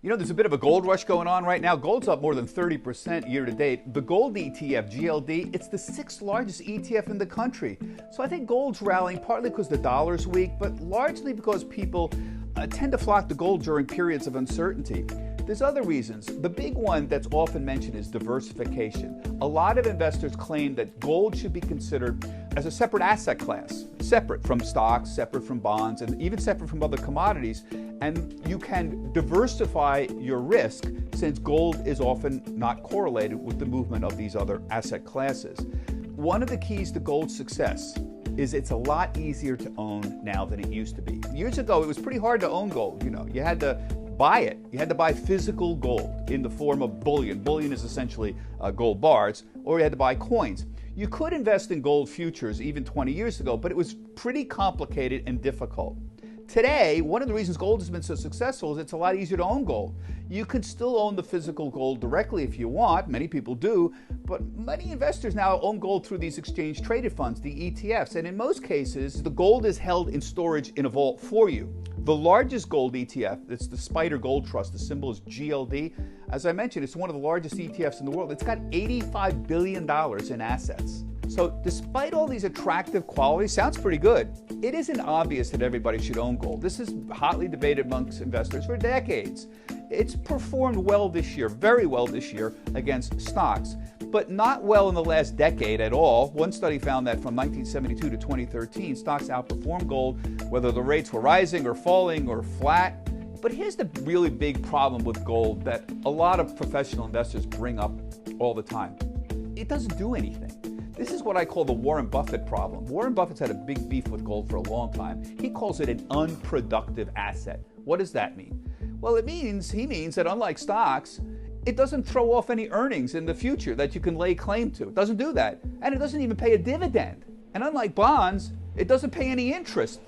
You know, there's a bit of a gold rush going on right now. Gold's up more than 30% year to date. The gold ETF, GLD, it's the 6th largest ETF in the country. So I think gold's rallying partly because the dollar's weak, but largely because people tend to flock to gold during periods of uncertainty. There's other reasons. The big one that's often mentioned is diversification. A lot of investors claim that gold should be considered as a separate asset class, separate from stocks, separate from bonds, and even separate from other commodities. And you can diversify your risk since gold is often not correlated with the movement of these other asset classes. One of the keys to gold's success is it's a lot easier to own now than it used to be. Years ago, it was pretty hard to own gold. You know, you had to buy it. You had to buy physical gold in the form of bullion. Bullion is essentially gold bars, or you had to buy coins. You could invest in gold futures even 20 years ago, but it was pretty complicated and difficult. Today, one of the reasons gold has been so successful is it's a lot easier to own gold. You can still own the physical gold directly if you want, many people do, but many investors now own gold through these exchange traded funds, the ETFs, and in most cases, the gold is held in storage in a vault for you. The largest gold ETF, it's the Spider Gold Trust, the symbol is GLD. As I mentioned, it's one of the largest ETFs in the world. It's got $85 billion in assets. So despite all these attractive qualities, sounds pretty good. It isn't obvious that everybody should own gold. This is hotly debated amongst investors for decades. It's performed well this year, very well this year against stocks, but not well in the last decade at all. One study found that from 1972 to 2013, stocks outperformed gold, whether the rates were rising or falling or flat. But here's the really big problem with gold that a lot of professional investors bring up all the time. It doesn't do anything. This is what I call the Warren Buffett problem. Warren Buffett's had a big beef with gold for a long time. He calls it an unproductive asset. What does that mean? Well, he means that unlike stocks, it doesn't throw off any earnings in the future that you can lay claim to. It doesn't do that. And it doesn't even pay a dividend. And unlike bonds, it doesn't pay any interest.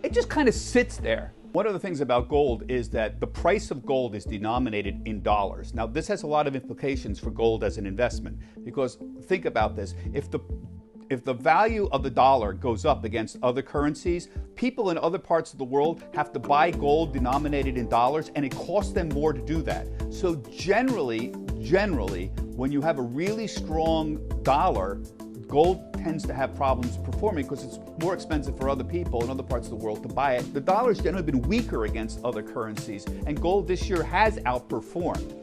It just kind of sits there. One of the things about gold is that the price of gold is denominated in dollars. Now, this has a lot of implications for gold as an investment, because think about this. If the value of the dollar goes up against other currencies, people in other parts of the world have to buy gold denominated in dollars, and it costs them more to do that. So generally, when you have a really strong dollar, gold tends to have problems performing because it's more expensive for other people in other parts of the world to buy it. The dollar's generally been weaker against other currencies, and gold this year has outperformed.